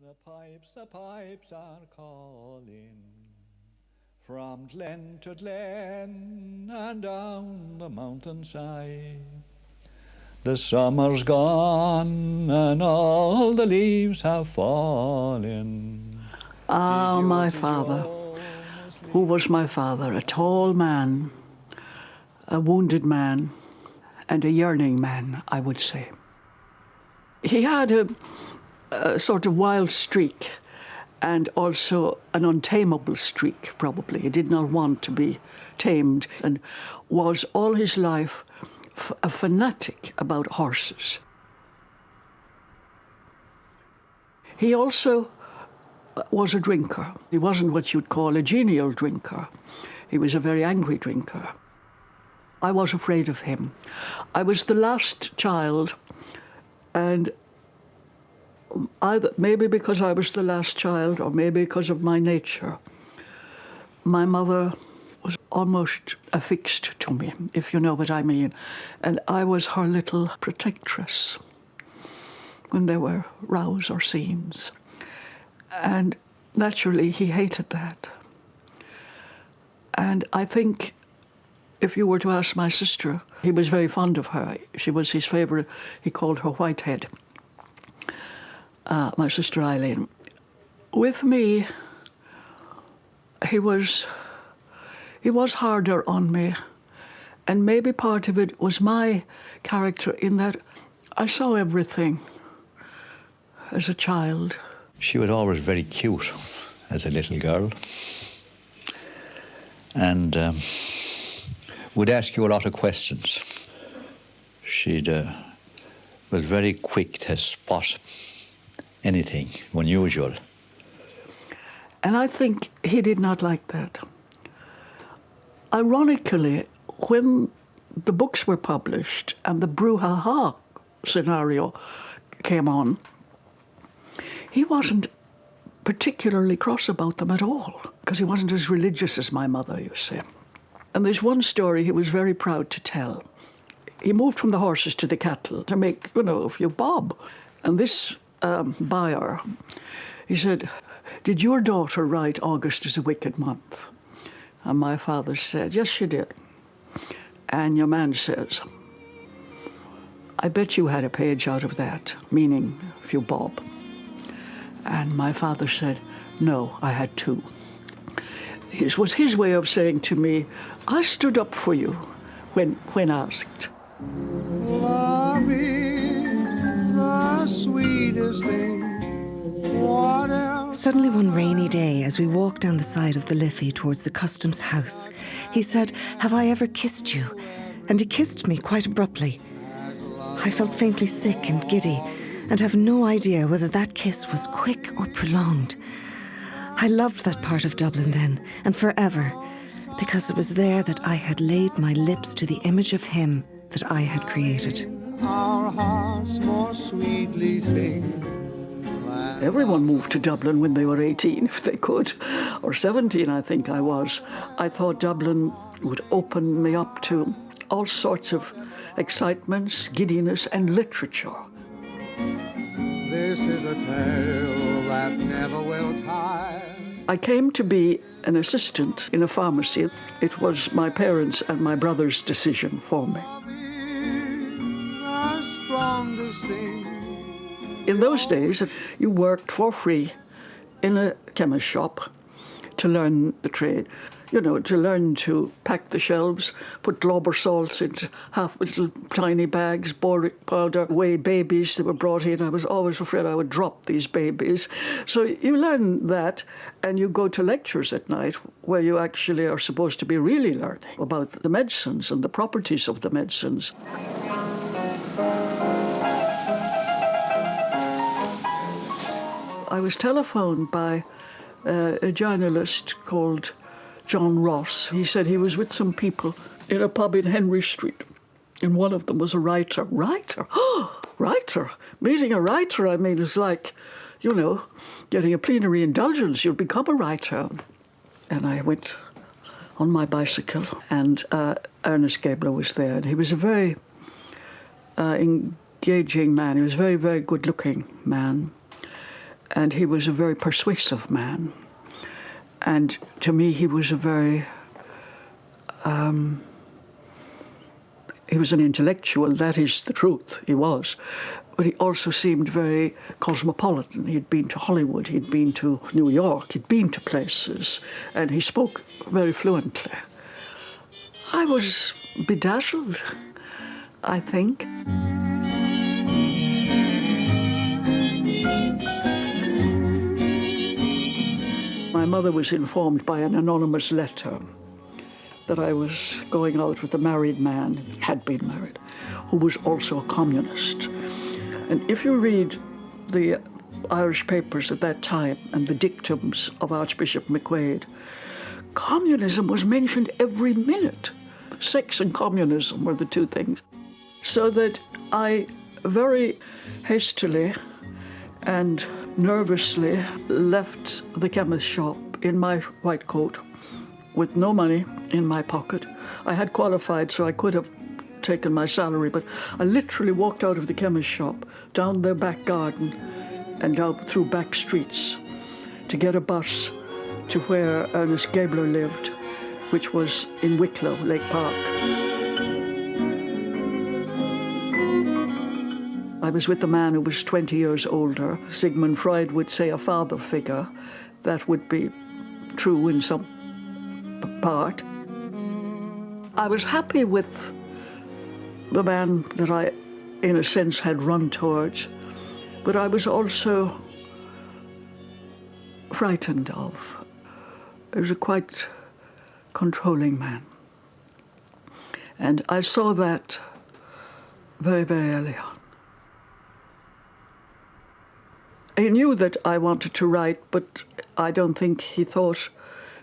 The pipes are calling from glen to glen and down the mountainside. The summer's gone and all the leaves have fallen. Ah, my father. Who was my father? A tall man, a wounded man, and a yearning man, I would say. He had a sort of wild streak and also an untamable streak, probably. He did not want to be tamed and was all his life a fanatic about horses. He also was a drinker. He wasn't what you'd call a genial drinker. He was a very angry drinker. I was afraid of him. I was the last child, and either maybe because I was the last child or maybe because of my nature, my mother was almost affixed to me, if you know what I mean. And I was her little protectress when there were rows or scenes. And naturally, he hated that. And I think if you were to ask my sister, he was very fond of her. She was his favourite. He called her Whitehead, my sister Eileen. With me, he was harder on me. And maybe part of it was my character in that I saw everything as a child. She was always very cute as a little girl, and would ask you a lot of questions. She was very quick to spot anything unusual. And I think he did not like that. Ironically, when the books were published and the brouhaha scenario came on, he wasn't particularly cross about them at all, because he wasn't as religious as my mother, you see. And there's one story he was very proud to tell. He moved from the horses to the cattle to make, a few bob. And this buyer, he said, "Did your daughter write August is a wicked month?" And my father said, "Yes, she did." And your man says, "I bet you had a page out of that," meaning a few bob. And my father said, "No, I had two." It was his way of saying to me, "I stood up for you when asked." Love is the sweetest thing. Suddenly one rainy day, as we walked down the side of the Liffey towards the customs house, he said, "Have I ever kissed you?" And he kissed me quite abruptly. I felt faintly sick and giddy, and have no idea whether that kiss was quick or prolonged. I loved that part of Dublin then, and forever, because it was there that I had laid my lips to the image of him that I had created. Our hearts more sweetly sing. Everyone moved to Dublin when they were 18, if they could, or 17, I think I was. I thought Dublin would open me up to all sorts of excitements, giddiness, and literature. This is a tale that never will tire. I came to be an assistant in a pharmacy. It was my parents' and my brother's decision for me. The strongest thing. In those days, you worked for free in a chemist shop to learn the trade. To learn to pack the shelves, put Glauber salts into half little tiny bags, boric powder, weigh babies that were brought in. I was always afraid I would drop these babies. So you learn that, and you go to lectures at night where you actually are supposed to be really learning about the medicines and the properties of the medicines. I was telephoned by a journalist called John Ross. He said he was with some people in a pub in Henry Street, and one of them was a writer. Writer? Oh, writer. Meeting a writer, I mean, is like, getting a plenary indulgence. You'll become a writer. And I went on my bicycle, and Ernest Gabler was there, and he was a very engaging man. He was a very, very good-looking man. And he was a very persuasive man. And to me, he was he was an intellectual, that is the truth, he was. But he also seemed very cosmopolitan. He'd been to Hollywood, he'd been to New York, he'd been to places, and he spoke very fluently. I was bedazzled, I think. My mother was informed by an anonymous letter that I was going out with a married man, had been married, who was also a communist. And if you read the Irish papers at that time and the dictums of Archbishop McQuaid, communism was mentioned every minute. Sex and communism were the two things. So that I very hastily and nervously left the chemist shop in my white coat with no money in my pocket. I had qualified, so I could have taken my salary, but I literally walked out of the chemist shop, down their back garden, and out through back streets to get a bus to where Ernest Gabler lived, which was in Wicklow, Lake Park. I was with a man who was 20 years older. Sigmund Freud would say a father figure. That would be true in some part. I was happy with the man that I, in a sense, had run towards, but I was also frightened of. He was a quite controlling man. And I saw that very, very early on. He knew that I wanted to write, but I don't think he thought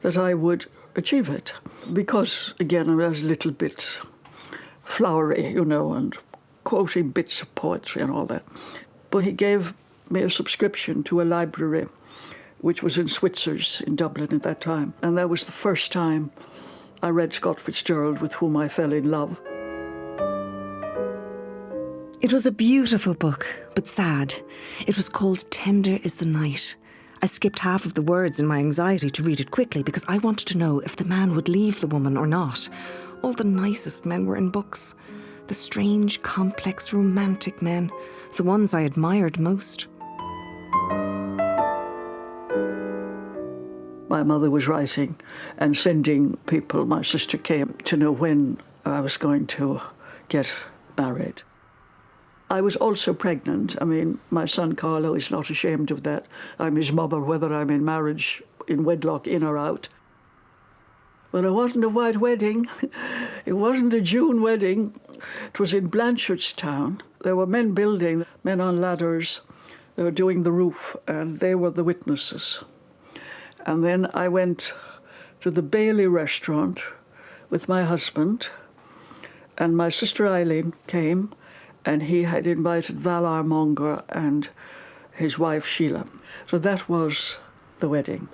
that I would achieve it. Because, again, I was a little bit flowery, you know, and quoting bits of poetry and all that. But he gave me a subscription to a library, which was in Switzer's in Dublin at that time. And that was the first time I read Scott Fitzgerald, with whom I fell in love. It was a beautiful book, but sad. It was called Tender is the Night. I skipped half of the words in my anxiety to read it quickly because I wanted to know if the man would leave the woman or not. All the nicest men were in books. The strange, complex, romantic men. The ones I admired most. My mother was writing and sending people. My sister came to know when I was going to get married. I was also pregnant. I mean, my son Carlo is not ashamed of that. I'm his mother, whether I'm in marriage, in wedlock, in or out. But it wasn't a white wedding. It wasn't a June wedding. It was in Blanchardstown. There were men building, men on ladders. They were doing the roof, and they were the witnesses. And then I went to the Bailey restaurant with my husband, and my sister Eileen came, and he had invited Val Armonger and his wife Sheila. So that was the wedding.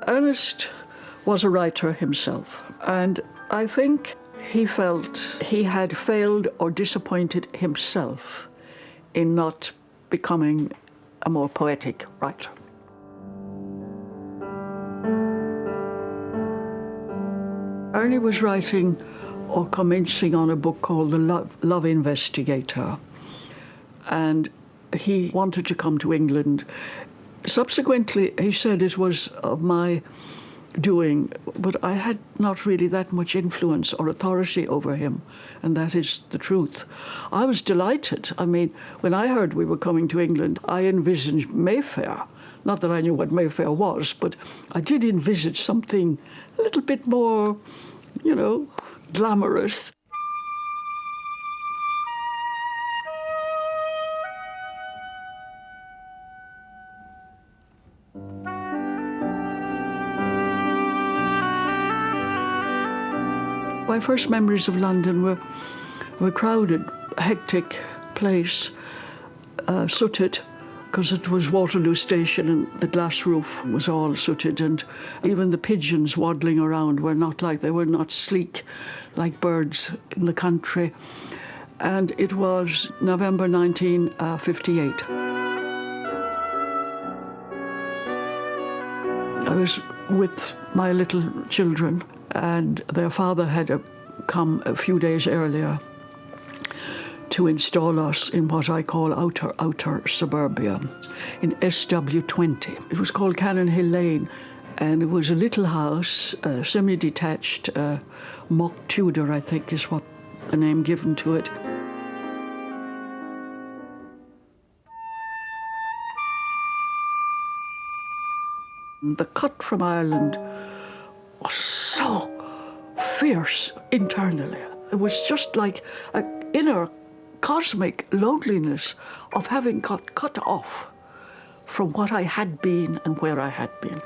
Ernest was a writer himself, and I think he felt he had failed or disappointed himself in not becoming a more poetic writer. Ernie was writing or commencing on a book called The Love Investigator, and he wanted to come to England. Subsequently, he said it was of my doing, but I had not really that much influence or authority over him, and that is the truth. I was delighted. I mean, when I heard we were coming to England, I envisaged Mayfair. Not that I knew what Mayfair was, but I did envisage something a little bit more, you know, glamorous. My first memories of London were crowded hectic place, sooted, because it was Waterloo Station and the glass roof was all sooted, and even the pigeons waddling around were not sleek like birds in the country. And it was November 1958. I was with my little children, and their father had come a few days earlier to install us in what I call outer suburbia, in SW20. It was called Cannon Hill Lane, and it was a little house, semi-detached, mock Tudor, I think is what the name given to it. The cut from Ireland was so fierce internally. It was just like an inner cosmic loneliness of having got cut off from what I had been and where I had been.